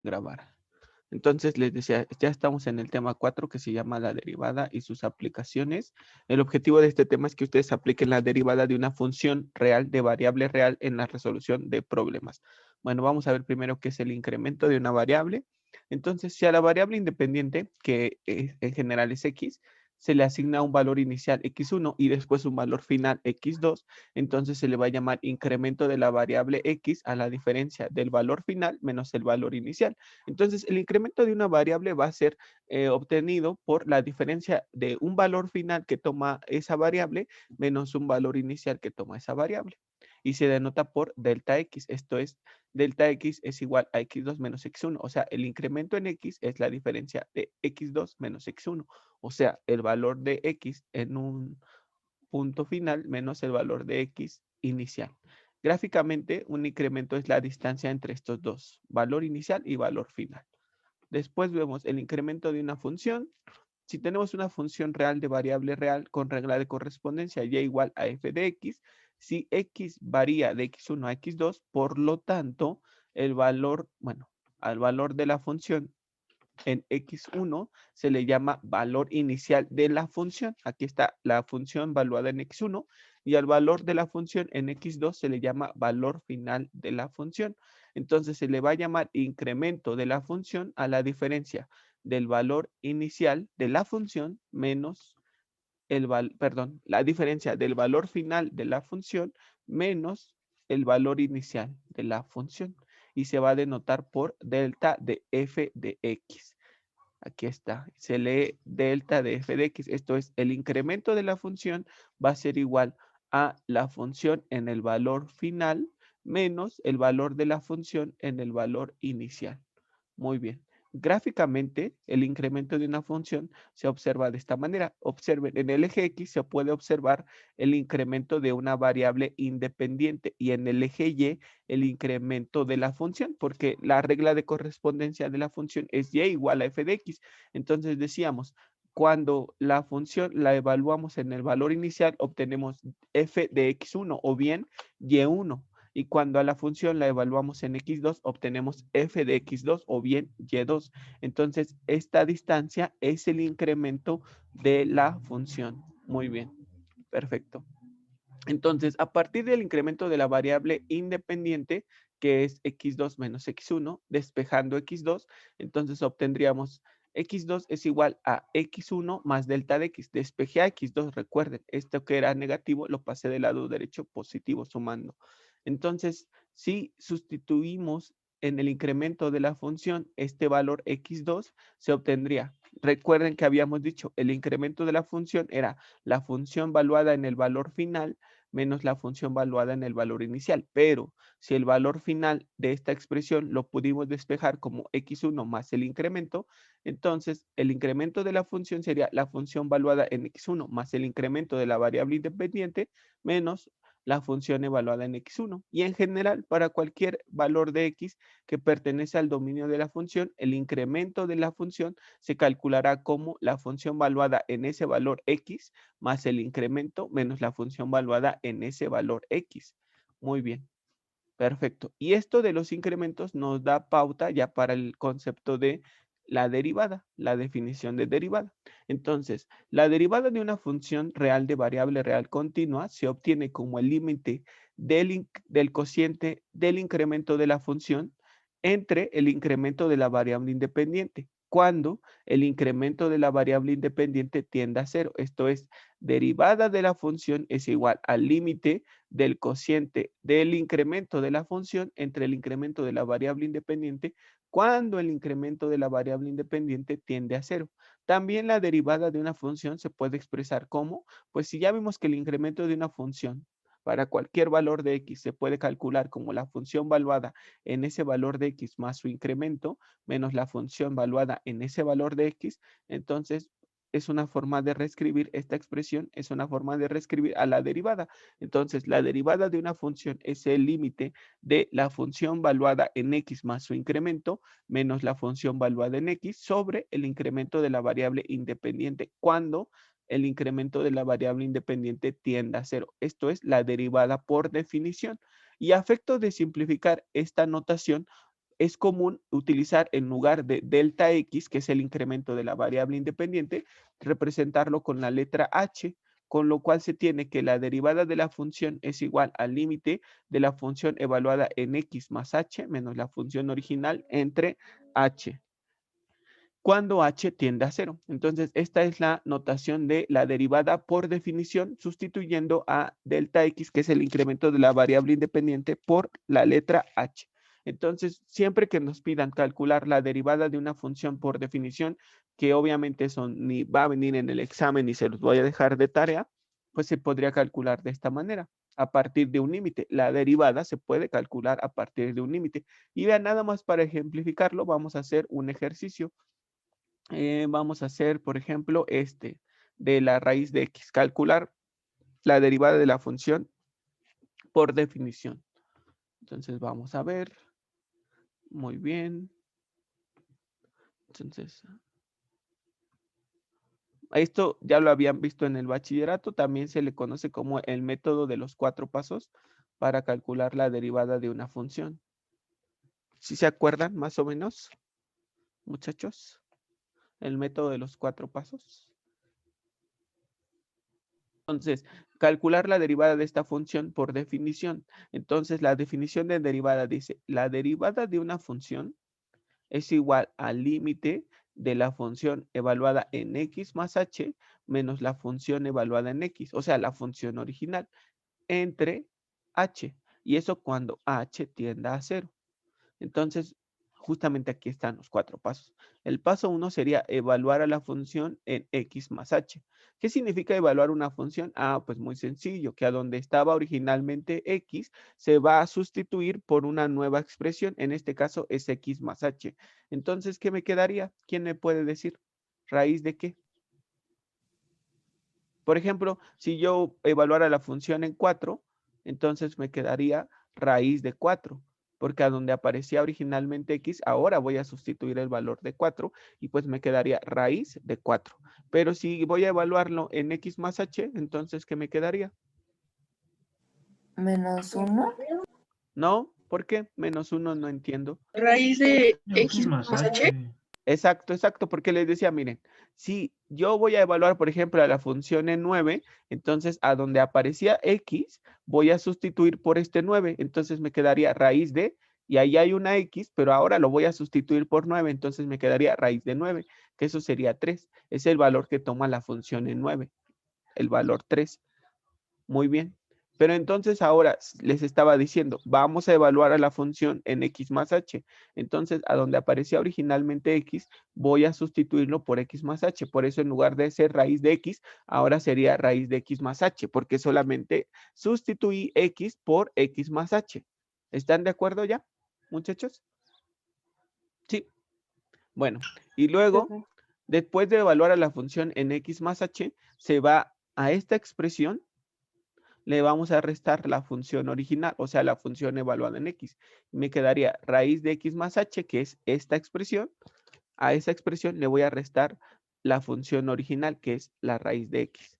grabar. Entonces, les decía, ya estamos en el tema 4 que se llama la derivada y sus aplicaciones. El objetivo de este tema es que ustedes apliquen la derivada de una función real de variable real en la resolución de problemas. Bueno, vamos a ver primero qué es el incremento de una variable. Entonces, si a la variable independiente, que en general es x, se le asigna un valor inicial x1 y después un valor final x2, entonces se le va a llamar incremento de la variable x a la diferencia del valor final menos el valor inicial. Entonces, el incremento de una variable va a ser obtenido por la diferencia de un valor final que toma esa variable menos un valor inicial que toma esa variable. Y se denota por delta x. Esto es, delta x es igual a x2 menos x1. O sea, el incremento en x es la diferencia de x2 menos x1. O sea, el valor de x en un punto final menos el valor de x inicial. Gráficamente, un incremento es la distancia entre estos dos, valor inicial y valor final. Después vemos el incremento de una función. Si tenemos una función real de variable real con regla de correspondencia y igual a f de x, si x varía de x1 a x2, por lo tanto, el valor, bueno, al valor de la función en x1 se le llama valor inicial de la función. Aquí está la función valuada en x1 y al valor de la función en x2 se le llama valor final de la función. Entonces se le va a llamar incremento de la función a la diferencia del valor inicial de la función menos la diferencia del valor final de la función menos el valor inicial de la función y se va a denotar por delta de f de x. Aquí está, se lee delta de f de x. Esto es, el incremento de la función va a ser igual a la función en el valor final menos el valor de la función en el valor inicial. Muy bien. Gráficamente, el incremento de una función se observa de esta manera. Observen, en el eje X se puede observar el incremento de una variable independiente y en el eje Y el incremento de la función, porque la regla de correspondencia de la función es Y igual a f de X. Entonces decíamos, cuando la función la evaluamos en el valor inicial, obtenemos f de x1 o bien y1 y cuando a la función la evaluamos en x2, obtenemos f de x2 o bien y2. Entonces, esta distancia es el incremento de la función. Muy bien, perfecto. Entonces, a partir del incremento de la variable independiente, que es x2 menos x1, despejando x2, entonces obtendríamos x2 es igual a x1 más delta de x. Despejé a x2, recuerden, esto que era negativo lo pasé del lado derecho positivo sumando. Entonces, si sustituimos en el incremento de la función este valor x2, se obtendría. Recuerden que habíamos dicho, el incremento de la función era la función valuada en el valor final menos la función valuada en el valor inicial. Pero si el valor final de esta expresión lo pudimos despejar como x1 más el incremento, entonces el incremento de la función sería la función valuada en x1 más el incremento de la variable independiente menos la función evaluada en x1. Y en general, para cualquier valor de x que pertenece al dominio de la función, el incremento de la función se calculará como la función valuada en ese valor x más el incremento menos la función valuada en ese valor x. Muy bien, perfecto. Y esto de los incrementos nos da pauta ya para el concepto de la derivada, la definición de derivada. Entonces, la derivada de una función real de variable real continua se obtiene como el límite del cociente del incremento de la función entre el incremento de la variable independiente, cuando el incremento de la variable independiente tiende a cero. Esto es, derivada de la función es igual al límite del cociente del incremento de la función entre el incremento de la variable independiente cuando el incremento de la variable independiente tiende a cero. También la derivada de una función se puede expresar como, pues si ya vimos que el incremento de una función para cualquier valor de x se puede calcular como la función valuada en ese valor de x más su incremento menos la función valuada en ese valor de x, entonces es una forma de reescribir esta expresión, es una forma de reescribir a la derivada. Entonces, la derivada de una función es el límite de la función valuada en x más su incremento menos la función valuada en x sobre el incremento de la variable independiente cuando el incremento de la variable independiente tienda a cero. Esto es la derivada por definición. Y a efecto de simplificar esta notación, es común utilizar en lugar de delta X, que es el incremento de la variable independiente, representarlo con la letra H, con lo cual se tiene que la derivada de la función es igual al límite de la función evaluada en X más H menos la función original entre H, cuando H tiende a 0. Entonces, esta es la notación de la derivada por definición, sustituyendo a delta X, que es el incremento de la variable independiente, por la letra H. Entonces, siempre que nos pidan calcular la derivada de una función por definición, que obviamente eso ni va a venir en el examen ni se los voy a dejar de tarea, pues se podría calcular de esta manera, a partir de un límite. La derivada se puede calcular a partir de un límite. Y vean, nada más para ejemplificarlo, vamos a hacer un ejercicio. Vamos a hacer, por ejemplo, de la raíz de X. Calcular la derivada de la función por definición. Entonces, vamos a ver. Muy bien. Entonces, esto ya lo habían visto en el bachillerato. También se le conoce como el método de los 4 pasos para calcular la derivada de una función. ¿Sí se acuerdan más o menos, muchachos? El método de los 4 pasos. Entonces, calcular la derivada de esta función por definición. Entonces, la definición de derivada dice, la derivada de una función es igual al límite de la función evaluada en X más H menos la función evaluada en X, o sea, la función original, entre H. Y eso cuando H tienda a 0. Entonces, justamente aquí están los 4 pasos. El paso 1 sería evaluar a la función en X más H. ¿Qué significa evaluar una función? Ah, pues muy sencillo, que a donde estaba originalmente X se va a sustituir por una nueva expresión, en este caso es X más H. Entonces, ¿qué me quedaría? ¿Quién me puede decir? ¿Raíz de qué? Por ejemplo, si yo evaluara la función en 4, entonces me quedaría raíz de 4, porque a donde aparecía originalmente X, ahora voy a sustituir el valor de 4 y pues me quedaría raíz de 4. Pero si voy a evaluarlo en X más H, entonces ¿qué me quedaría? ¿Menos 1? ¿No? ¿Por qué? Menos 1 no entiendo. Raíz de X más H. Exacto, exacto, porque les decía, miren, si yo voy a evaluar, por ejemplo, a la función en 9, entonces a donde aparecía X, voy a sustituir por este 9, entonces me quedaría raíz de, y ahí hay una X, pero ahora lo voy a sustituir por 9, entonces me quedaría raíz de 9, que eso sería 3, es el valor que toma la función en 9, el valor 3. Muy bien. Pero entonces ahora les estaba diciendo, vamos a evaluar a la función en X más H. Entonces, a donde aparecía originalmente X, voy a sustituirlo por X más H. Por eso en lugar de ser raíz de X, ahora sería raíz de X más H, porque solamente sustituí X por X más H. ¿Están de acuerdo ya, muchachos? Sí. Bueno, y luego, después de evaluar a la función en X más H, se va a esta expresión, le vamos a restar la función original, o sea, la función evaluada en X. Me quedaría raíz de X más H, que es esta expresión. A esa expresión le voy a restar la función original, que es la raíz de X.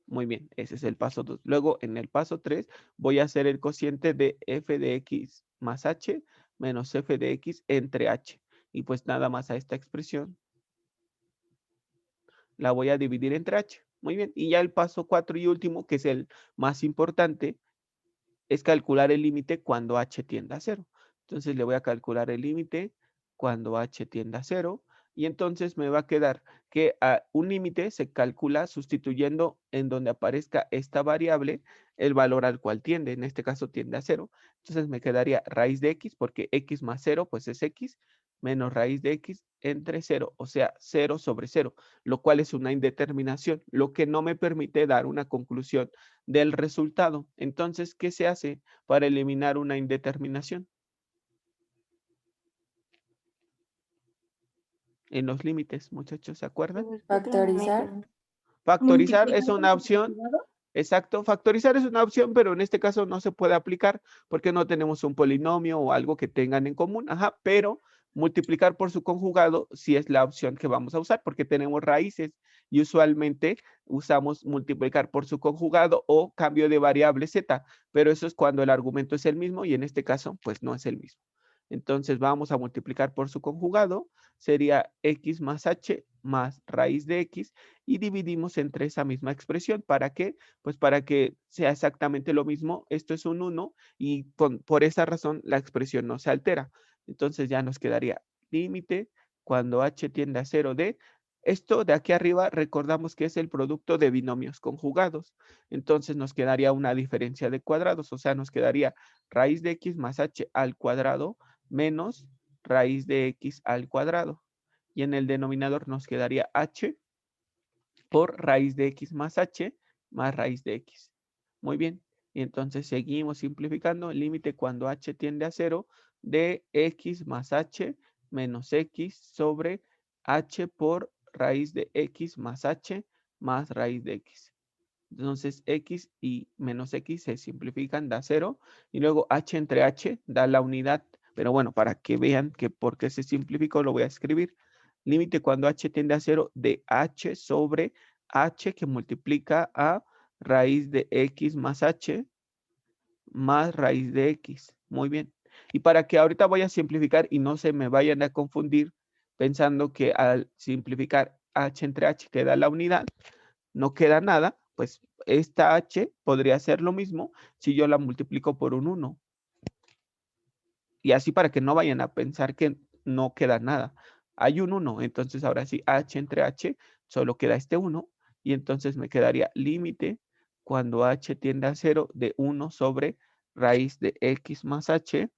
Muy bien, ese es el paso 2. Luego, en el paso 3, voy a hacer el cociente de f de X más H menos f de X entre H. Y pues nada más a esta expresión la voy a dividir entre H. Muy bien, y ya el paso 4 y último, que es el más importante, es calcular el límite cuando h tiende a 0. Entonces le voy a calcular el límite cuando h tiende a 0 y entonces me va a quedar que un límite se calcula sustituyendo en donde aparezca esta variable el valor al cual tiende, en este caso tiende a 0. Entonces me quedaría raíz de X porque X más 0 pues es X menos raíz de X entre 0, o sea 0 sobre 0, lo cual es una indeterminación, lo que no me permite dar una conclusión del resultado. Entonces, ¿qué se hace para eliminar una indeterminación? En los límites, muchachos, ¿se acuerdan? Factorizar. Factorizar es una opción. Exacto, factorizar es una opción, pero en este caso no se puede aplicar porque no tenemos un polinomio o algo que tengan en común. Ajá, pero Multiplicar por su conjugado sí es la opción que vamos a usar porque tenemos raíces y usualmente usamos multiplicar por su conjugado o cambio de variable z, pero eso es cuando el argumento es el mismo y en este caso pues no es el mismo. Entonces vamos a multiplicar por su conjugado, sería x más h más raíz de x y dividimos entre esa misma expresión. ¿Para qué? Pues para que sea exactamente lo mismo. Esto es un 1 y por esa razón la expresión no se altera. Entonces ya nos quedaría límite cuando h tiende a 0 de... Esto de aquí arriba recordamos que es el producto de binomios conjugados. Entonces nos quedaría una diferencia de cuadrados, o sea, nos quedaría raíz de x más h al cuadrado menos raíz de x al cuadrado. Y en el denominador nos quedaría h por raíz de x más h más raíz de x. Muy bien. Y entonces seguimos simplificando. El límite cuando h tiende a 0 de x más h menos x sobre h por raíz de x más h más raíz de x. Entonces x y menos x se simplifican, da 0. Y luego h entre h da la unidad. Pero bueno, para que vean que por qué se simplificó, lo voy a escribir. Límite cuando h tiende a 0 de h sobre h que multiplica a raíz de x más h más raíz de x. Muy bien. Y para que ahorita voy a simplificar y no se me vayan a confundir pensando que al simplificar h entre h queda la unidad, no queda nada, pues esta h podría ser lo mismo si yo la multiplico por un 1. Y así para que no vayan a pensar que no queda nada. Hay un 1, entonces ahora sí, h entre h, solo queda este 1. Y entonces me quedaría límite cuando h tiende a 0 de 1 sobre raíz de x más h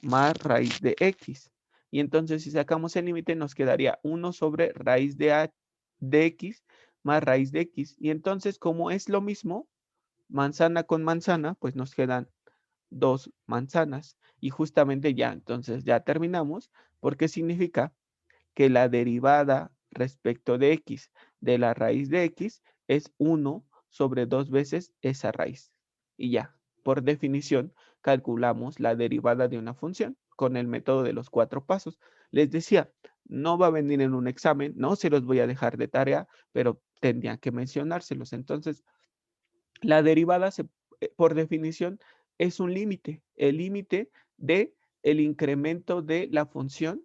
más raíz de x. Y entonces si sacamos el límite nos quedaría 1 sobre raíz de x más raíz de x. Y entonces como es lo mismo, manzana con manzana, pues nos quedan 2 manzanas. Y justamente ya, entonces ya terminamos, porque significa que la derivada respecto de x de la raíz de x es 1 sobre 2 veces esa raíz. Y ya, por definición, calculamos la derivada de una función con el método de los 4 pasos. Les decía, no va a venir en un examen, no se los voy a dejar de tarea, pero tendrían que mencionárselos. Entonces, la derivada, por definición, es un límite, el límite de el incremento de la función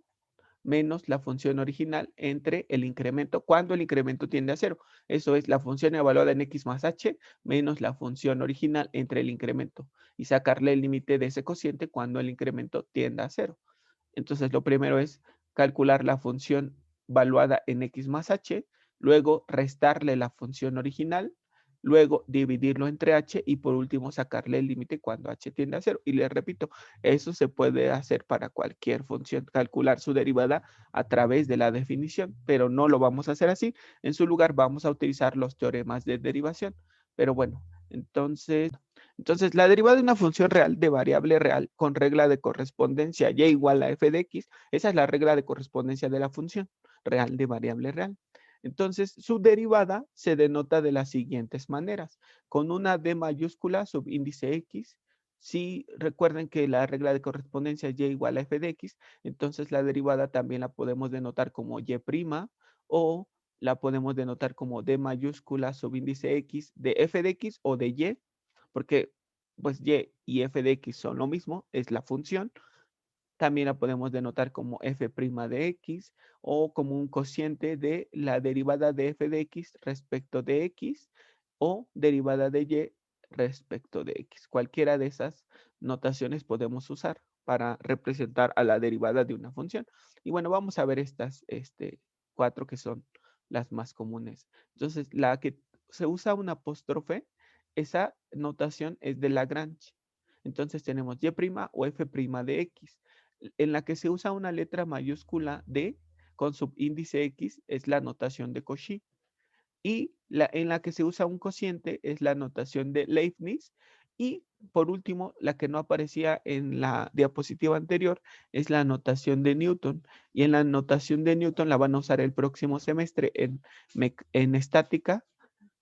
menos la función original entre el incremento, cuando el incremento tiende a 0. Eso es la función evaluada en x más h menos la función original entre el incremento y sacarle el límite de ese cociente cuando el incremento tienda a 0. Entonces, lo primero es calcular la función valuada en x más h, luego restarle la función original, luego dividirlo entre h y por último sacarle el límite cuando h tiende a 0. Y les repito, eso se puede hacer para cualquier función, calcular su derivada a través de la definición, pero no lo vamos a hacer así. En su lugar vamos a utilizar los teoremas de derivación. Pero bueno, entonces, la derivada de una función real de variable real con regla de correspondencia y igual a f de x, esa es la regla de correspondencia de la función real de variable real. Entonces, su derivada se denota de las siguientes maneras. Con una D mayúscula, subíndice X. Si recuerden que la regla de correspondencia es y igual a f de x, entonces la derivada también la podemos denotar como y' o la podemos denotar como D mayúscula, subíndice X de f de x o de y, porque pues y f de x son lo mismo, es la función. También la podemos denotar como f' de x o como un cociente de la derivada de f de x respecto de x o derivada de y respecto de x. Cualquiera de esas notaciones podemos usar para representar a la derivada de una función. Y bueno, vamos a ver estas 4 que son las más comunes. Entonces, la que se usa un apóstrofe, esa notación es de Lagrange. Entonces tenemos y' o f' de x. En la que se usa una letra mayúscula D con subíndice X es la notación de Cauchy. Y en la que se usa un cociente es la notación de Leibniz. Y por último, la que no aparecía en la diapositiva anterior es la notación de Newton. Y en la notación de Newton la van a usar el próximo semestre en estática.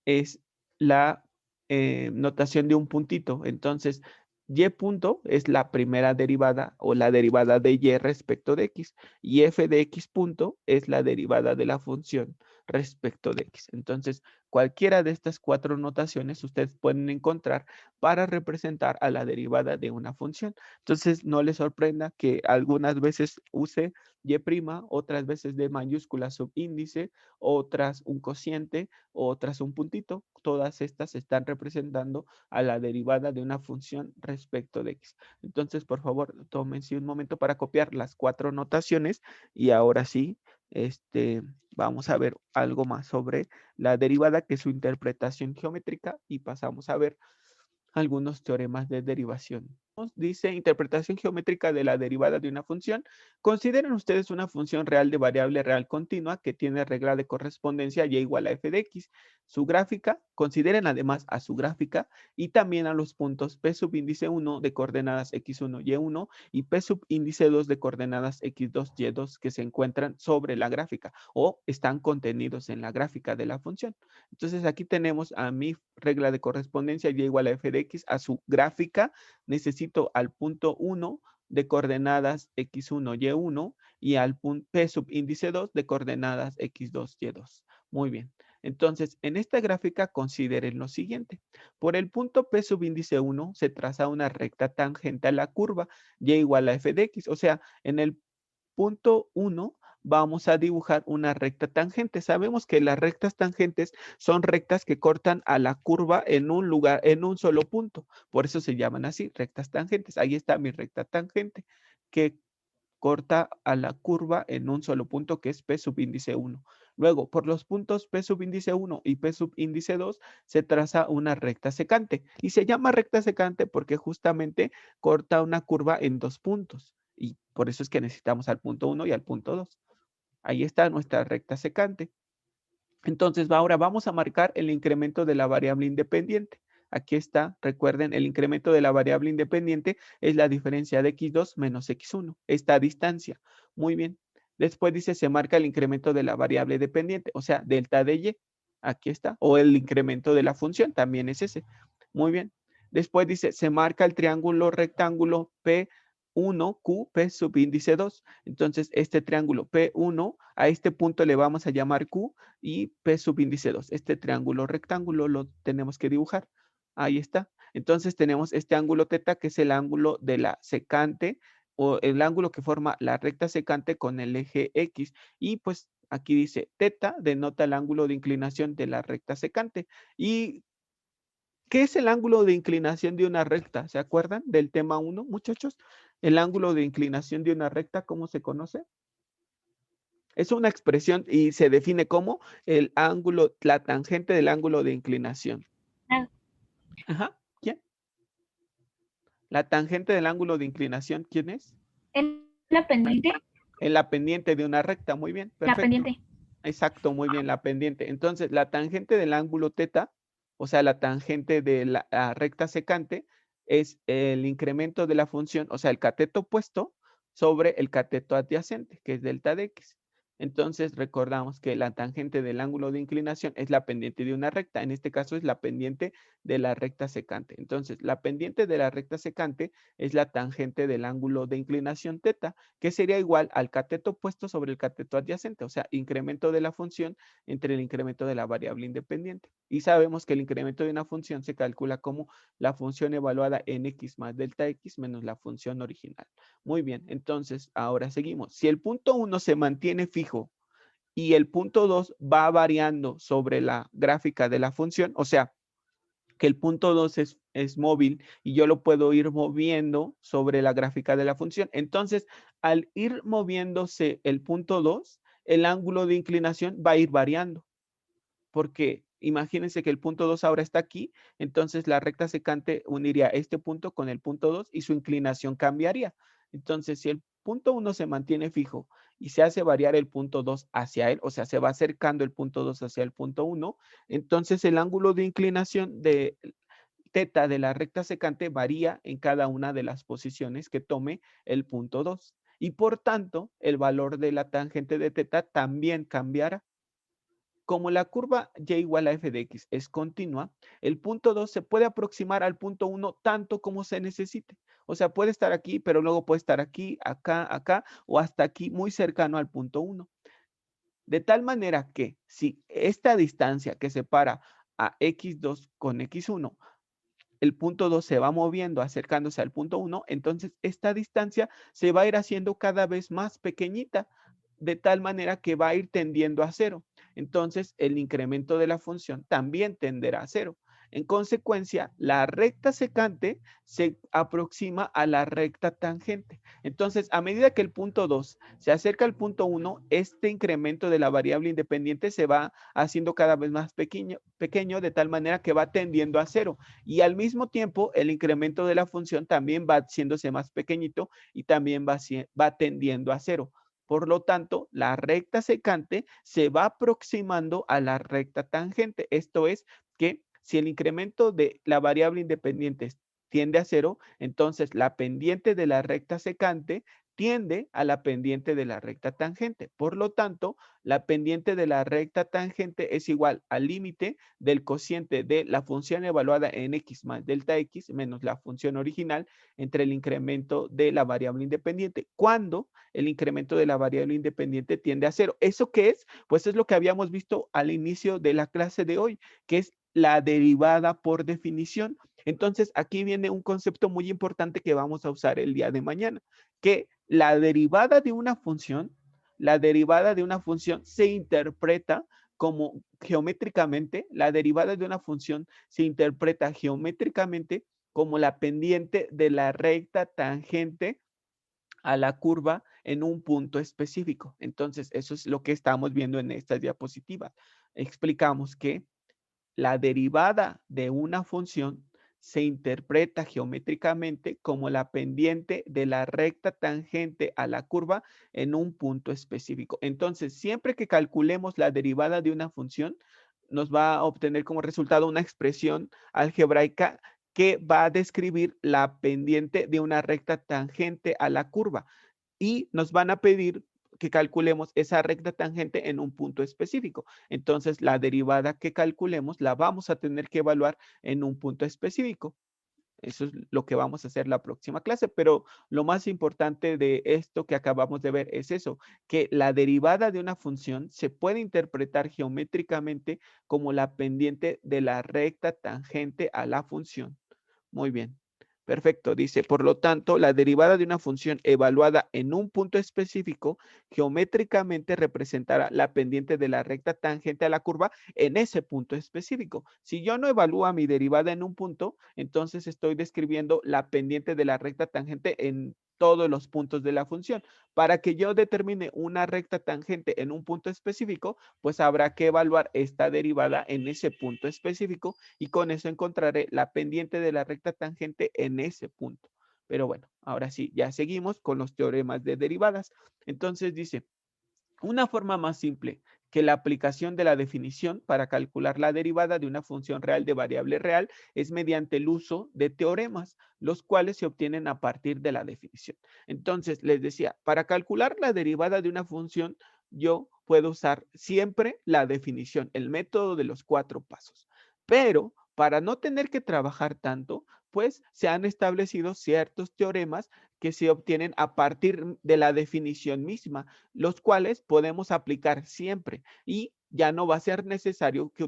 Es la notación de un puntito. Entonces, Y punto es la primera derivada o la derivada de y respecto de x. Y f de x punto es la derivada de la función respecto de x. Entonces, cualquiera de estas cuatro notaciones ustedes pueden encontrar para representar a la derivada de una función. Entonces, no les sorprenda que algunas veces use y', otras veces de mayúscula subíndice, otras un cociente, otras un puntito. Todas estas están representando a la derivada de una función respecto de x. Entonces, por favor, tómense un momento para copiar las cuatro notaciones y ahora sí, vamos a ver algo más sobre la derivada, que es su interpretación geométrica, y pasamos a ver algunos teoremas de derivación. Dice interpretación geométrica de la derivada de una función. Consideren ustedes una función real de variable real continua que tiene regla de correspondencia y igual a f de x. Su gráfica, consideren además a su gráfica y también a los puntos p subíndice 1 de coordenadas x1, y1 y p subíndice 2 de coordenadas x2, y2 que se encuentran sobre la gráfica o están contenidos en la gráfica de la función. Entonces aquí tenemos a mi regla de correspondencia y igual a f de x, a su gráfica necesito al punto 1 de coordenadas x1, y1 y al punto p subíndice 2 de coordenadas x2, y2. Muy bien. Entonces, en esta gráfica consideren lo siguiente. Por el punto p subíndice 1 se traza una recta tangente a la curva y igual a f de x. O sea, en el punto 1 vamos a dibujar una recta tangente. Sabemos que las rectas tangentes son rectas que cortan a la curva en un lugar, en un solo punto. Por eso se llaman así, rectas tangentes. Ahí está mi recta tangente que corta a la curva en un solo punto, que es P subíndice 1. Luego, por los puntos P subíndice 1 y P subíndice 2 se traza una recta secante. Y se llama recta secante porque justamente corta una curva en dos puntos. Y por eso es que necesitamos al punto 1 y al punto 2. Ahí está nuestra recta secante. Entonces, ahora vamos a marcar el incremento de la variable independiente. Aquí está, recuerden, el incremento de la variable independiente es la diferencia de x2 menos x1, esta distancia. Muy bien. Después dice, se marca el incremento de la variable dependiente, o sea, delta de y. Aquí está. O el incremento de la función, también es ese. Muy bien. Después dice, se marca el triángulo rectángulo P1Q, P subíndice 2. Entonces, este triángulo P1, a este punto le vamos a llamar Q y P subíndice 2. Este triángulo rectángulo lo tenemos que dibujar. Ahí está. Entonces, tenemos este ángulo teta, que es el ángulo de la secante o el ángulo que forma la recta secante con el eje X. Y pues aquí dice teta, denota el ángulo de inclinación de la recta secante. ¿Y qué es el ángulo de inclinación de una recta? ¿Se acuerdan del tema 1, muchachos? El ángulo de inclinación de una recta, ¿cómo se conoce? Es una expresión y se define como el ángulo, la tangente del ángulo de inclinación. Ajá, ¿quién? La tangente del ángulo de inclinación, ¿quién es? ¿Es la pendiente? En la pendiente de una recta, muy bien, La perfecto. pendiente. Exacto, muy bien, la pendiente. Entonces, la tangente del ángulo teta, o sea, la tangente de la recta secante, es el incremento de la función, o sea, el cateto opuesto sobre el cateto adyacente, que es delta de x. Entonces, recordamos que la tangente del ángulo de inclinación es la pendiente de una recta. En este caso, es la pendiente de la recta secante. Entonces, la pendiente de la recta secante es la tangente del ángulo de inclinación teta, que sería igual al cateto opuesto sobre el cateto adyacente, o sea, incremento de la función entre el incremento de la variable independiente. Y sabemos que el incremento de una función se calcula como la función evaluada en x más delta x menos la función original. Muy bien, entonces ahora seguimos. Si el punto 1 se mantiene fijo y el punto 2 va variando sobre la gráfica de la función, o sea, que el punto 2 es móvil y yo lo puedo ir moviendo sobre la gráfica de la función. Entonces, al ir moviéndose el punto 2, el ángulo de inclinación va a ir variando, porque imagínense que el punto 2 ahora está aquí, entonces la recta secante uniría este punto con el punto 2 y su inclinación cambiaría. Entonces, si el punto 1 se mantiene fijo y se hace variar el punto 2 hacia él, o sea, se va acercando el punto 2 hacia el punto 1, entonces el ángulo de inclinación de teta de la recta secante varía en cada una de las posiciones que tome el punto 2. Y por tanto, el valor de la tangente de teta también cambiará. como la curva y igual a f de x es continua, el punto 2 se puede aproximar al punto 1 tanto como se necesite. O sea, puede estar aquí, pero luego puede estar aquí, acá, acá o hasta aquí, muy cercano al punto 1. De tal manera que si esta distancia que separa a x2 con x1, el punto 2 se va moviendo, acercándose al punto 1, entonces esta distancia se va a ir haciendo cada vez más pequeñita, de tal manera que va a ir tendiendo a cero. Entonces, el incremento de la función también tenderá a cero. En consecuencia, la recta secante se aproxima a la recta tangente. Entonces, a medida que el punto 2 se acerca al punto 1, este incremento de la variable independiente se va haciendo cada vez más pequeño de tal manera que va tendiendo a cero. Y al mismo tiempo, el incremento de la función también va haciéndose más pequeñito y también va tendiendo a cero. Por lo tanto, la recta secante se va aproximando a la recta tangente. Esto es que si el incremento de la variable independiente tiende a cero, entonces la pendiente de la recta secante tiende a la pendiente de la recta tangente. Por lo tanto, la pendiente de la recta tangente es igual al límite del cociente de la función evaluada en x más delta x menos la función original entre el incremento de la variable independiente, cuando el incremento de la variable independiente tiende a cero. ¿Eso qué es? Pues es lo que habíamos visto al inicio de la clase de hoy, que es la derivada por definición. Entonces, aquí viene un concepto muy importante que vamos a usar el día de mañana, que la derivada de una función se interpreta como geométricamente, la derivada de una función se interpreta geométricamente como la pendiente de la recta tangente a la curva en un punto específico. Entonces, eso es lo que estamos viendo en esta diapositiva. Explicamos que la derivada de una función se interpreta geométricamente como la pendiente de la recta tangente a la curva en un punto específico. Entonces, siempre que calculemos la derivada de una función, nos va a obtener como resultado una expresión algebraica que va a describir la pendiente de una recta tangente a la curva y nos van a pedir que calculemos esa recta tangente en un punto específico. Entonces, la derivada que calculemos la vamos a tener que evaluar en un punto específico. Eso es lo que vamos a hacer la próxima clase, pero lo más importante de esto que acabamos de ver es eso, que la derivada de una función se puede interpretar geométricamente como la pendiente de la recta tangente a la función. Muy bien. Perfecto, dice, por lo tanto, la derivada de una función evaluada en un punto específico geométricamente representará la pendiente de la recta tangente a la curva en ese punto específico. Si yo no evalúo mi derivada en un punto, entonces estoy describiendo la pendiente de la recta tangente en todos los puntos de la función. Para que yo determine una recta tangente en un punto específico, pues habrá que evaluar esta derivada en ese punto específico y con eso encontraré la pendiente de la recta tangente en ese punto. Pero bueno, ahora sí, ya seguimos con los teoremas de derivadas. Entonces dice, una forma más simple que la aplicación de la definición para calcular la derivada de una función real de variable real es mediante el uso de teoremas, los cuales se obtienen a partir de la definición. Entonces, les decía, para calcular la derivada de una función, yo puedo usar siempre la definición, el método de los 4 pasos. Pero para no tener que trabajar tanto, pues se han establecido ciertos teoremas que se obtienen a partir de la definición misma, los cuales podemos aplicar siempre y ya no va a ser necesario que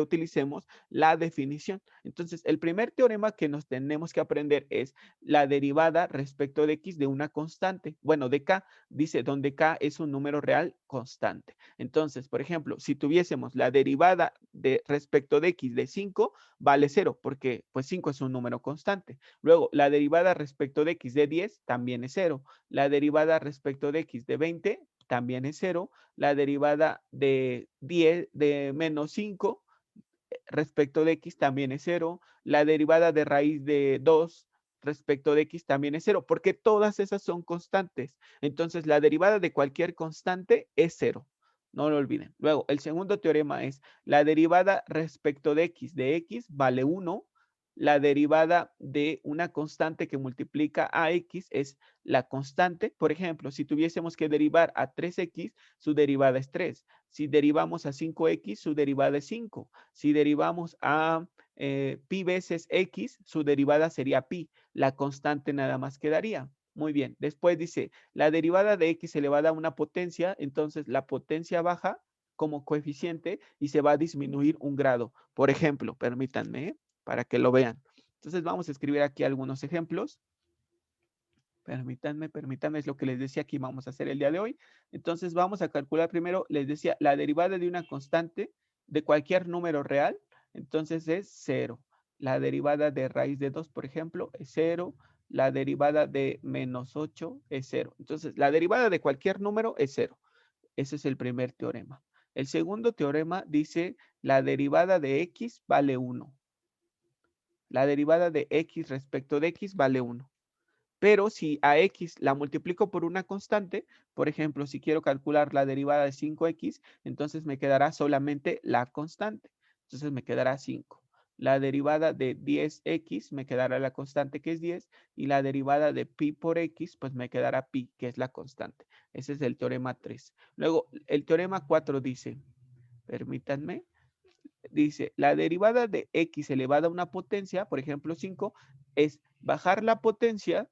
utilicemos la definición. Entonces, el primer teorema que nos tenemos que aprender es la derivada respecto de x de una constante. Bueno, de k, dice donde k es un número real constante. Entonces, por ejemplo, si tuviésemos la derivada de respecto de x de 5, vale 0, porque pues 5 es un número constante. Luego, la derivada respecto de x de 10 también es 0. La derivada respecto de x de 20 también es 0. La derivada de 10 de menos 5 respecto de x también es 0. La derivada de raíz de 2 respecto de x también es 0, porque todas esas son constantes. Entonces, la derivada de cualquier constante es 0. No lo olviden. Luego, el segundo teorema es la derivada respecto de x vale 1. la derivada de una constante que multiplica a x es la constante. Por ejemplo, si tuviésemos que derivar a 3x, su derivada es 3. Si derivamos a 5x, su derivada es 5. Si derivamos a pi veces x, su derivada sería pi. La constante nada más quedaría. Muy bien. Después dice, la derivada de x elevada a una potencia, entonces la potencia baja como coeficiente y se va a disminuir un grado. Por ejemplo, permítanme, para que lo vean. Entonces vamos a escribir aquí algunos ejemplos. Permítanme, es lo que les decía que vamos a hacer el día de hoy. Entonces vamos a calcular primero, les decía, la derivada de una constante de cualquier número real, entonces es 0. La derivada de raíz de 2, por ejemplo, es 0. La derivada de menos 8 es 0. Entonces, la derivada de cualquier número es 0. Ese es el primer teorema. El segundo teorema dice, la derivada de x vale 1. La derivada de x respecto de x vale 1. Pero si a x la multiplico por una constante, por ejemplo, si quiero calcular la derivada de 5x, entonces me quedará solamente la constante. Entonces me quedará 5. La derivada de 10x me quedará la constante que es 10 y la derivada de pi por x pues me quedará pi, que es la constante. Ese es el teorema 3. Luego, el teorema 4 dice, permítanme, dice, la derivada de x elevada a una potencia, por ejemplo 5, es bajar la potencia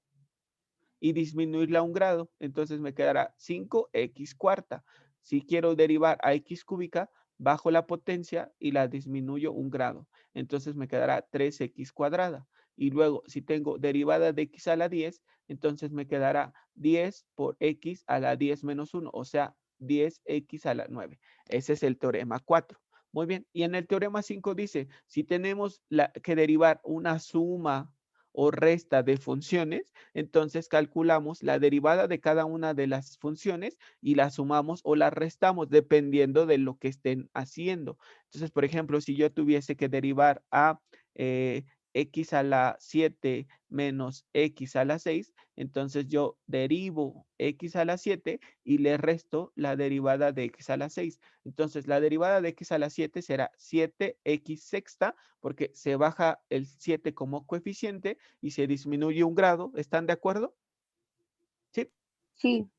y disminuirla a un grado. Entonces me quedará 5x cuarta. Si quiero derivar a x cúbica, bajo la potencia y la disminuyo un grado. Entonces me quedará 3x cuadrada. Y luego, si tengo derivada de x a la 10, entonces me quedará 10 por x a la 10 menos 1, o sea, 10x a la 9. Ese es el teorema 4. Muy bien, y en el teorema 5 dice, si tenemos que derivar una suma o resta de funciones, entonces calculamos la derivada de cada una de las funciones y la sumamos o la restamos dependiendo de lo que estén haciendo. Entonces, por ejemplo, si yo tuviese que derivar a x a la 7 menos x a la 6, entonces yo derivo x a la 7 y le resto la derivada de x a la 6. Entonces, la derivada de x a la 7 será 7x sexta, porque se baja el 7 como coeficiente y se disminuye un grado. ¿Están de acuerdo? Sí. Sí.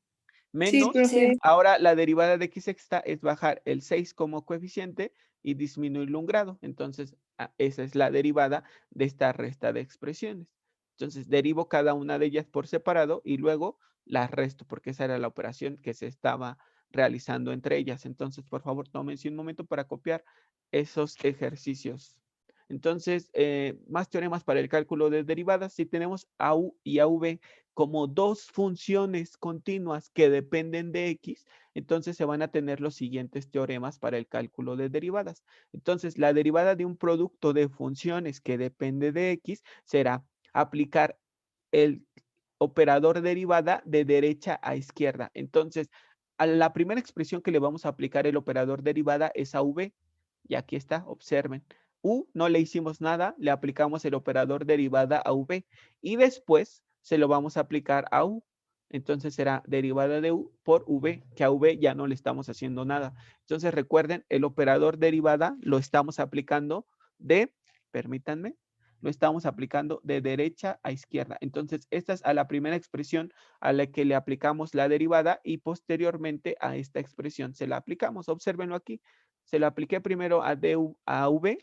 Menos, Profe. ahora la derivada de x sexta es bajar el 6 como coeficiente y disminuirlo un grado. Entonces, esa es la derivada de esta resta de expresiones. Entonces, derivo cada una de ellas por separado y luego las resto, porque esa era la operación que se estaba realizando entre ellas. Entonces, por favor, tómense un momento para copiar esos ejercicios. Entonces, más teoremas para el cálculo de derivadas. Si tenemos AU y AV como dos funciones continuas que dependen de x, entonces se van a tener los siguientes teoremas para el cálculo de derivadas. Entonces, la derivada de un producto de funciones que depende de x será aplicar el operador derivada de derecha a izquierda. Entonces, a la primera expresión que le vamos a aplicar el operador derivada es a v. Y aquí está, observen. U no le hicimos nada, le aplicamos el operador derivada a v. Y después se lo vamos a aplicar a u. Entonces será derivada de u por v, que a v ya no le estamos haciendo nada. Entonces recuerden, el operador derivada lo estamos aplicando de, permítanme, lo estamos aplicando de derecha a izquierda. Entonces, esta es a la primera expresión a la que le aplicamos la derivada y posteriormente a esta expresión se la aplicamos. Obsérvenlo aquí. Se la apliqué primero a v,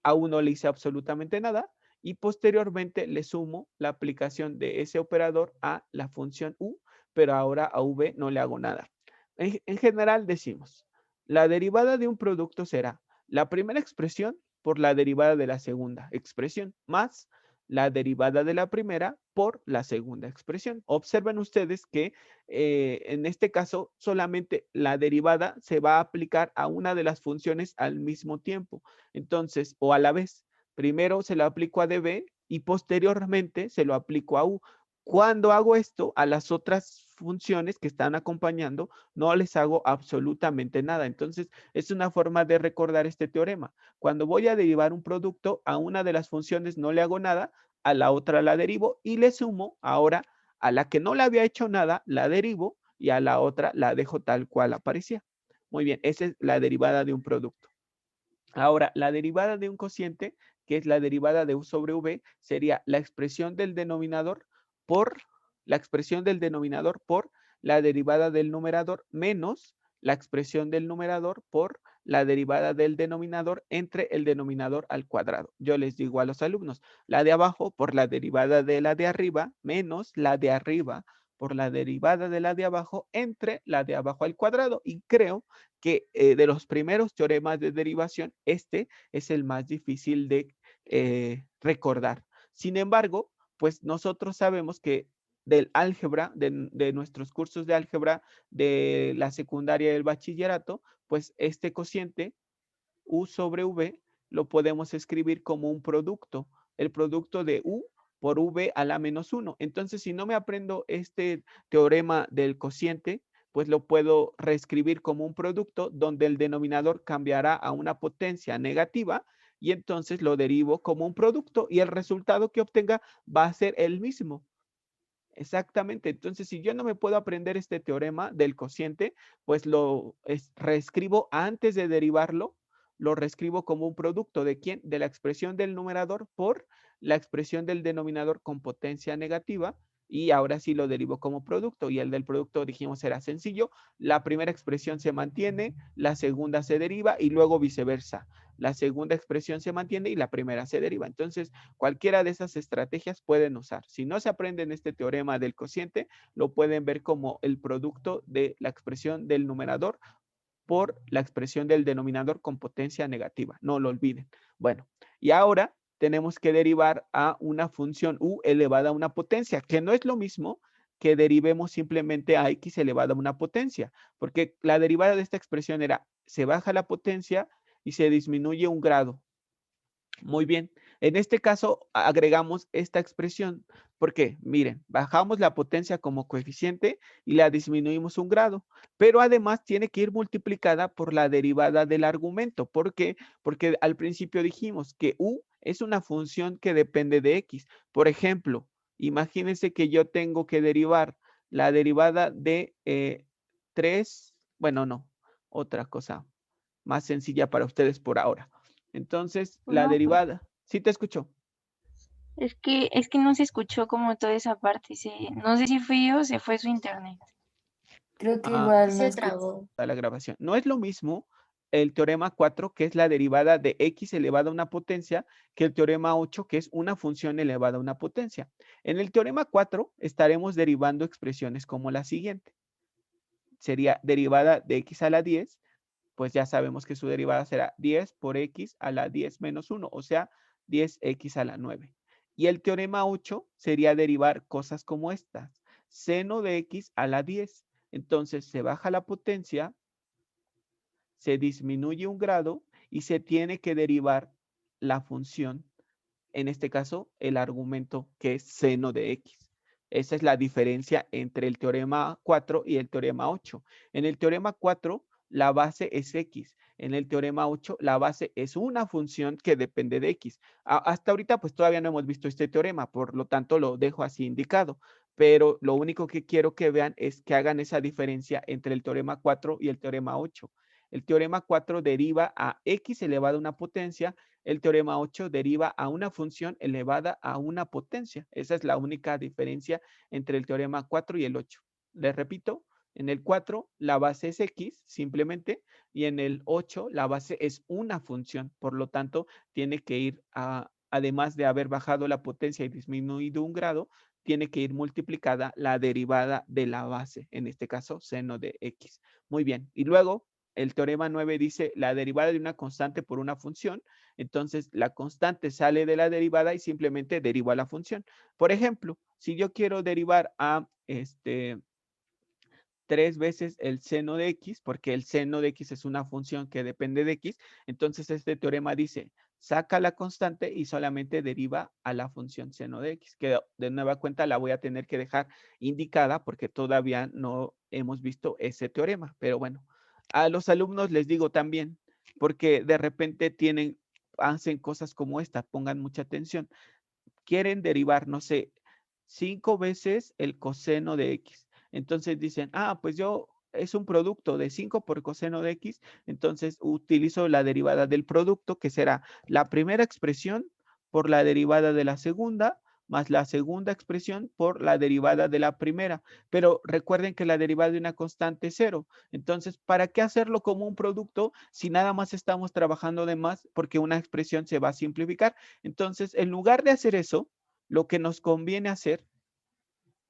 a u no le hice absolutamente nada y posteriormente le sumo la aplicación de ese operador a la función u, pero ahora a v no le hago nada. En general decimos, la derivada de un producto será la primera expresión por la derivada de la segunda expresión, más la derivada de la primera por la segunda expresión. Observen ustedes que en este caso solamente la derivada se va a aplicar a una de las funciones al mismo tiempo. Entonces, o a la vez, primero se lo aplico a db y posteriormente se lo aplico a u. Cuando hago esto, a las otras funciones que están acompañando, no les hago absolutamente nada. Entonces, es una forma de recordar este teorema. Cuando voy a derivar un producto, a una de las funciones no le hago nada, a la otra la derivo y le sumo. Ahora, a la que no le había hecho nada, la derivo y a la otra la dejo tal cual aparecía. Muy bien, esa es la derivada de un producto. Ahora, la derivada de un cociente que es la derivada de u sobre v, sería la expresión del denominador por la derivada del numerador menos la expresión del numerador por la derivada del denominador entre el denominador al cuadrado. Yo les digo a los alumnos, la de abajo por la derivada de la de arriba menos la de arriba por la derivada de la de abajo entre la de abajo al cuadrado. Y creo que de los primeros teoremas de derivación, este es el más difícil de recordar. Sin embargo, pues nosotros sabemos que del álgebra, de nuestros cursos de álgebra de la secundaria y del bachillerato, pues este cociente u sobre v lo podemos escribir como un producto, el producto de u por v a la menos 1. Entonces, si no me aprendo este teorema del cociente, pues lo puedo reescribir como un producto donde el denominador cambiará a una potencia negativa y entonces lo derivo como un producto y el resultado que obtenga va a ser el mismo. Exactamente. Entonces, si yo no me puedo aprender este teorema del cociente, pues lo reescribo antes de derivarlo, lo reescribo como un producto de quién? De la expresión del numerador por la expresión del denominador con potencia negativa y ahora sí lo derivo como producto y el del producto dijimos era sencillo. La primera expresión se mantiene, la segunda se deriva y luego viceversa. La segunda expresión se mantiene y la primera se deriva. Entonces, cualquiera de esas estrategias pueden usar. Si no se aprenden este teorema del cociente, lo pueden ver como el producto de la expresión del numerador por la expresión del denominador con potencia negativa. No lo olviden. Bueno, y ahora tenemos que derivar a una función u elevada a una potencia, que no es lo mismo que derivemos simplemente a x elevada a una potencia, porque la derivada de esta expresión era, se baja la potencia y se disminuye un grado. Muy bien. En este caso agregamos esta expresión. ¿Por qué? Miren, bajamos la potencia como coeficiente y la disminuimos un grado, pero además tiene que ir multiplicada por la derivada del argumento. ¿Por qué? Porque al principio dijimos que u es una función que depende de x. Por ejemplo, imagínense que yo tengo que derivar la derivada de 3, bueno, no, otra cosa más sencilla para ustedes por ahora. Entonces, la No, derivada, ¿sí te escucho? es que no se escuchó como toda esa parte. No sé si fui yo o se fue su internet. Creo que Ah, igual no Se escuché. trabó. la grabación. No es lo mismo el teorema 4, que es la derivada de x elevada a una potencia, que el teorema 8, que es una función elevada a una potencia. En el teorema 4 estaremos derivando expresiones como la siguiente. Sería derivada de x a la 10, pues ya sabemos que su derivada será 10 por x a la 10 menos 1, o sea, 10x a la 9. Y el teorema 8 sería derivar cosas como estas. Seno de x a la 10. Entonces se baja la potencia, se disminuye un grado y se tiene que derivar la función, en este caso el argumento que es seno de x. Esa es la diferencia entre el teorema 4 y el teorema 8. En el teorema 4 la base es x. En el teorema 8 la base es una función que depende de x. Hasta ahorita pues todavía no hemos visto este teorema, por lo tanto lo dejo así indicado. Pero lo único que quiero que vean es que hagan esa diferencia entre el teorema 4 y el teorema 8. El teorema 4 deriva a x elevado a una potencia, el teorema 8 deriva a una función elevada a una potencia. Esa es la única diferencia entre el teorema 4 y el 8. Les repito, en el 4 la base es x simplemente y en el 8 la base es una función. Por lo tanto, tiene que ir además de haber bajado la potencia y disminuido un grado, tiene que ir multiplicada la derivada de la base, en este caso seno de x. Muy bien. Y luego el teorema 9 dice la derivada de una constante por una función. Entonces, la constante sale de la derivada y simplemente deriva la función. Por ejemplo, si yo quiero derivar a 3 veces el seno de x, porque el seno de x es una función que depende de x, entonces este teorema dice, saca la constante y solamente deriva a la función seno de x, que de nueva cuenta la voy a tener que dejar indicada porque todavía no hemos visto ese teorema. Pero bueno, a los alumnos les digo también, porque de repente hacen cosas como esta, pongan mucha atención. Quieren derivar, no sé, 5 veces el coseno de x. Entonces dicen, pues yo es un producto de 5 por coseno de x, entonces utilizo la derivada del producto, que será la primera expresión por la derivada de la segunda, más la segunda expresión por la derivada de la primera. Pero recuerden que la derivada de una constante es 0. Entonces, ¿para qué hacerlo como un producto si nada más estamos trabajando de más? Porque una expresión se va a simplificar. Entonces, en lugar de hacer eso, lo que nos conviene hacer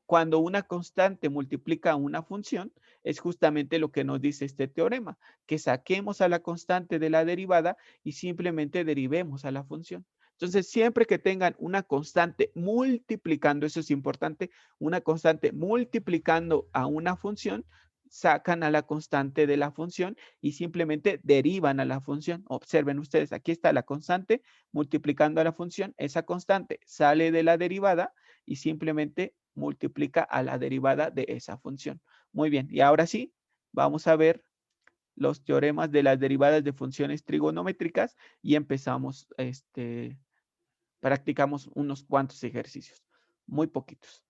cuando una constante multiplica una función es justamente lo que nos dice este teorema, que saquemos a la constante de la derivada y simplemente derivemos a la función. Entonces, siempre que tengan una constante multiplicando, eso es importante, una constante multiplicando a una función, sacan a la constante de la función y simplemente derivan a la función. Observen ustedes, aquí está la constante multiplicando a la función, esa constante sale de la derivada y simplemente multiplica a la derivada de esa función. Muy bien, y ahora sí, vamos a ver los teoremas de las derivadas de funciones trigonométricas y empezamos, practicamos unos cuantos ejercicios, muy poquitos.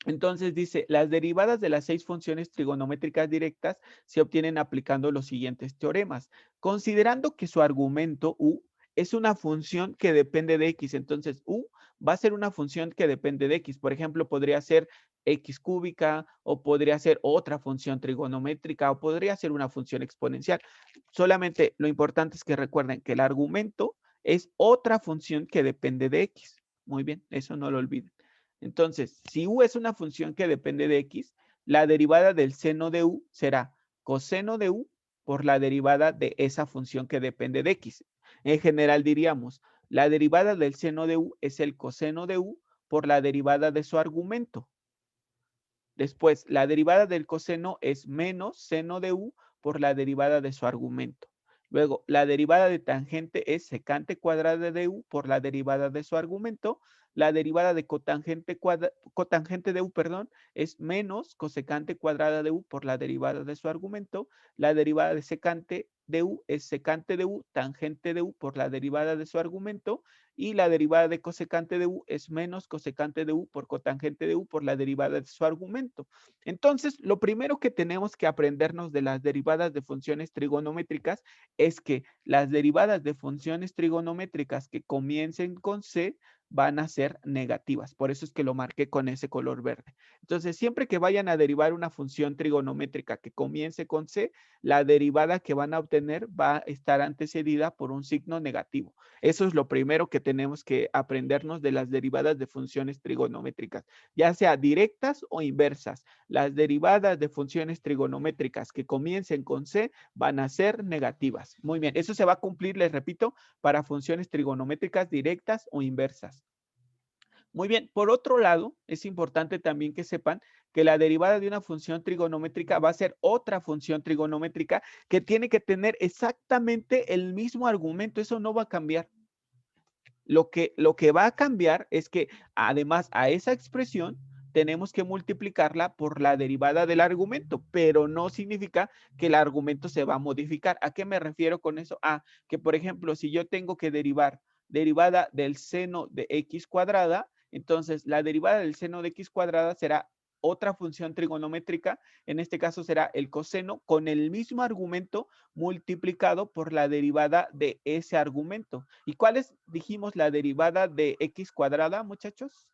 Entonces dice, las derivadas de las 6 funciones trigonométricas directas se obtienen aplicando los siguientes teoremas. Considerando que su argumento u es una función que depende de x, entonces u va a ser una función que depende de x. Por ejemplo, podría ser x cúbica o podría ser otra función trigonométrica o podría ser una función exponencial. Solamente lo importante es que recuerden que el argumento es otra función que depende de x. Muy bien, eso no lo olviden. Entonces, si u es una función que depende de x, la derivada del seno de u será coseno de u por la derivada de esa función que depende de x. En general diríamos, la derivada del seno de u es el coseno de u por la derivada de su argumento. Después, la derivada del coseno es menos seno de u por la derivada de su argumento. Luego, la derivada de tangente es secante cuadrada de u por la derivada de su argumento. La derivada de cotangente de u, perdón, es menos cosecante cuadrada de u por la derivada de su argumento. La derivada de secante de u es secante de u tangente de u por la derivada de su argumento. Y la derivada de cosecante de u es menos cosecante de u por cotangente de u por la derivada de su argumento. Entonces, lo primero que tenemos que aprendernos de las derivadas de funciones trigonométricas es que las derivadas de funciones trigonométricas que comiencen con c van a ser negativas. Por eso es que lo marqué con ese color verde. Entonces, siempre que vayan a derivar una función trigonométrica que comience con c, la derivada que van a obtener va a estar antecedida por un signo negativo. Eso es lo primero que tenemos que aprendernos de las derivadas de funciones trigonométricas, ya sea directas o inversas. Las derivadas de funciones trigonométricas que comiencen con c van a ser negativas. Muy bien, eso se va a cumplir, les repito, para funciones trigonométricas directas o inversas. Muy bien, por otro lado, es importante también que sepan que la derivada de una función trigonométrica va a ser otra función trigonométrica que tiene que tener exactamente el mismo argumento. Eso no va a cambiar. Lo que va a cambiar es que además a esa expresión tenemos que multiplicarla por la derivada del argumento, pero no significa que el argumento se va a modificar. ¿A qué me refiero con eso? Que por ejemplo, si yo tengo que derivar derivada del seno de x cuadrada, entonces la derivada del seno de x cuadrada será otra función trigonométrica, en este caso será el coseno con el mismo argumento multiplicado por la derivada de ese argumento. ¿Y cuál es, dijimos, la derivada de x cuadrada, muchachos?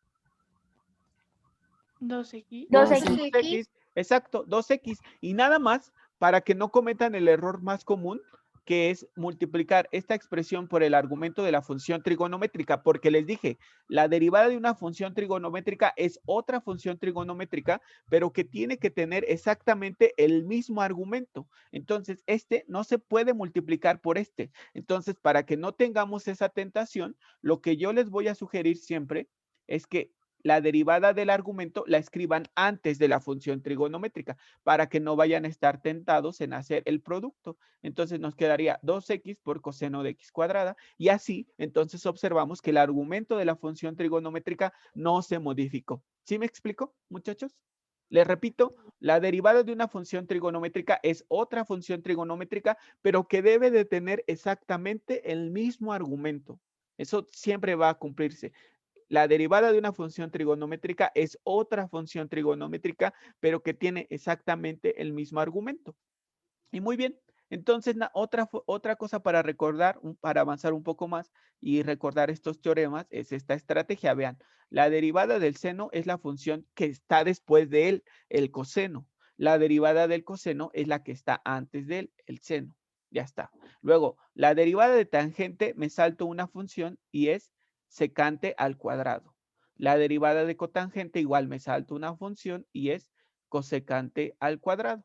2x. 2x. Exacto, 2x. Y nada más, para que no cometan el error más común, que es multiplicar esta expresión por el argumento de la función trigonométrica, porque les dije, la derivada de una función trigonométrica es otra función trigonométrica, pero que tiene que tener exactamente el mismo argumento. Entonces, este no se puede multiplicar por este. Entonces, para que no tengamos esa tentación, lo que yo les voy a sugerir siempre es que la derivada del argumento la escriban antes de la función trigonométrica para que no vayan a estar tentados en hacer el producto. Entonces nos quedaría 2x por coseno de x cuadrada y así entonces observamos que el argumento de la función trigonométrica no se modificó. ¿Sí me explico, muchachos? Les repito, la derivada de una función trigonométrica es otra función trigonométrica, pero que debe de tener exactamente el mismo argumento. Eso siempre va a cumplirse. La derivada de una función trigonométrica es otra función trigonométrica, pero que tiene exactamente el mismo argumento. Y muy bien, Entonces, otra cosa para recordar, para avanzar un poco más y recordar estos teoremas, es esta estrategia. Vean, la derivada del seno es la función que está después de él, el coseno. La derivada del coseno es la que está antes de él, el seno. Ya está. Luego, la derivada de tangente, me salto una función y es secante al cuadrado. La derivada de cotangente, igual me salto una función y es cosecante al cuadrado.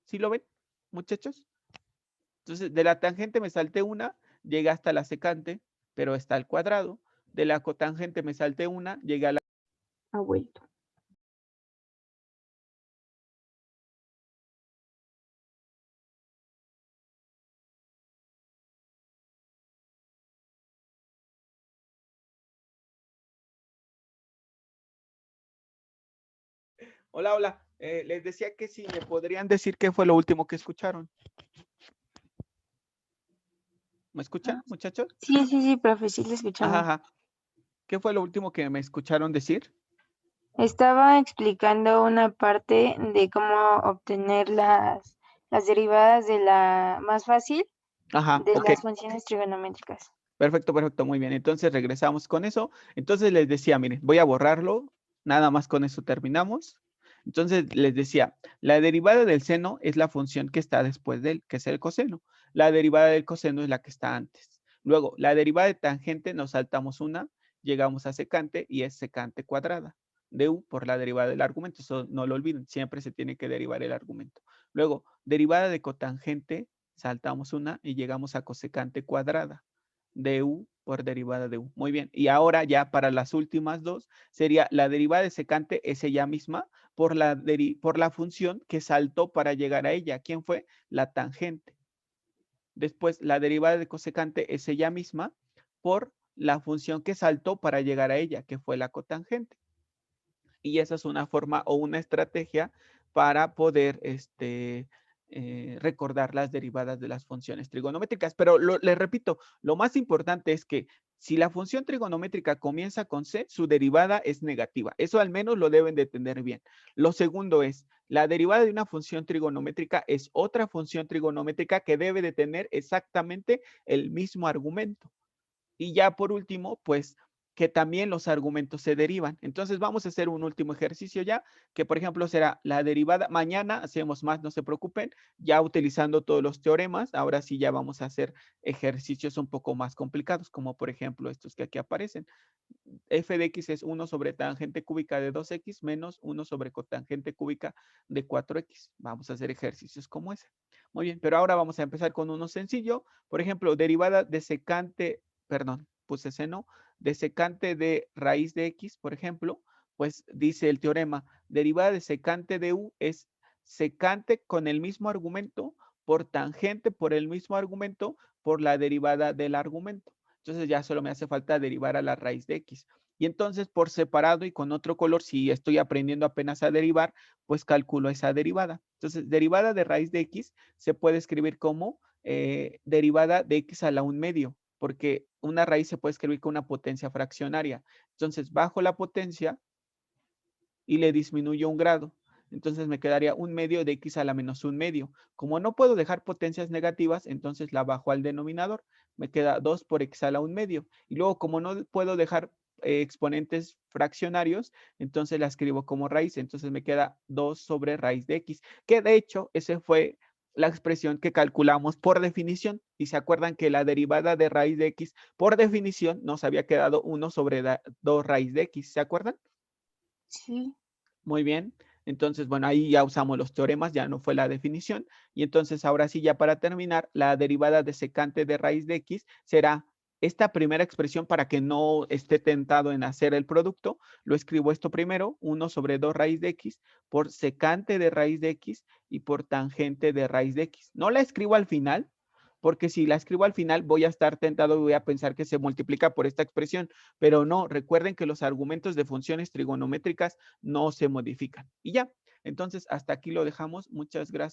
¿Sí lo ven, muchachos? Entonces, de la tangente me salté una, llegué hasta la secante, pero está al cuadrado. De la cotangente me salté una, llegué a la... Ha vuelto. Hola, hola. Les decía que si me podrían decir qué fue lo último que escucharon. ¿Me escuchan, muchachos? Sí, profe, sí le Ajá, escuchamos. ajá. ¿Qué fue lo último que me escucharon decir? Estaba explicando una parte de cómo obtener las derivadas de la más fácil Ajá, de ok. las funciones trigonométricas. Perfecto, perfecto, muy bien. Entonces regresamos con eso. Entonces les decía, miren, voy a borrarlo. Nada más con eso terminamos. Entonces les decía, la derivada del seno es la función que está después de él, que es el coseno. La derivada del coseno es la que está antes. Luego, la derivada de tangente, nos saltamos una, llegamos a secante y es secante cuadrada de u por la derivada del argumento. Eso no lo olviden, siempre se tiene que derivar el argumento. Luego, derivada de cotangente, saltamos una y llegamos a cosecante cuadrada de u por derivada de u. Muy bien. Y ahora ya para las últimas dos sería la derivada de secante es ella misma por la función que saltó para llegar a ella. ¿Quién fue? La tangente. Después la derivada de cosecante es ella misma por la función que saltó para llegar a ella, que fue la cotangente. Y esa es una forma o una estrategia para poder recordar las derivadas de las funciones trigonométricas. Pero les repito, lo más importante es que si la función trigonométrica comienza con c, su derivada es negativa. Eso al menos lo deben de tener bien. Lo segundo es, la derivada de una función trigonométrica es otra función trigonométrica que debe de tener exactamente el mismo argumento. Y ya por último, pues que también los argumentos se derivan. Entonces vamos a hacer un último ejercicio ya, que por ejemplo será la derivada. Mañana hacemos más, no se preocupen, ya utilizando todos los teoremas. Ahora sí ya vamos a hacer ejercicios un poco más complicados, como por ejemplo estos que aquí aparecen. F de x es 1 sobre tangente cúbica de 2x menos 1 sobre cotangente cúbica de 4x. Vamos a hacer ejercicios como ese. Muy bien, pero ahora vamos a empezar con uno sencillo. Por ejemplo, derivada de secante, perdón, puse seno, de secante de raíz de x, por ejemplo, pues dice el teorema, derivada de secante de u es secante con el mismo argumento por tangente por el mismo argumento por la derivada del argumento. Entonces ya solo me hace falta derivar a la raíz de x. Y entonces por separado y con otro color, si estoy aprendiendo apenas a derivar, pues calculo esa derivada. Entonces, derivada de raíz de x se puede escribir como derivada de x a la 1/2, porque una raíz se puede escribir con una potencia fraccionaria. Entonces, bajo la potencia y le disminuyo 1 grado. Entonces me quedaría 1/2 de x a la menos 1/2. Como no puedo dejar potencias negativas, entonces la bajo al denominador. Me queda 2 por x a la 1/2. Y luego, como no puedo dejar exponentes fraccionarios, entonces la escribo como raíz. Entonces me queda 2 sobre raíz de x. Que de hecho, esa fue la expresión que calculamos por definición. Y se acuerdan que la derivada de raíz de x, por definición, nos había quedado 1 sobre 2 raíz de x. ¿Se acuerdan? Sí. Muy bien. Entonces, bueno, ahí ya usamos los teoremas, ya no fue la definición. Y entonces, ahora sí, ya para terminar, la derivada de secante de raíz de x será esta primera expresión para que no esté tentado en hacer el producto. Lo escribo esto primero, 1 sobre 2 raíz de x por secante de raíz de x y por tangente de raíz de x. No la escribo al final, porque si la escribo al final voy a estar tentado y voy a pensar que se multiplica por esta expresión, pero no, recuerden que los argumentos de funciones trigonométricas no se modifican. Y ya, entonces hasta aquí lo dejamos. Muchas gracias.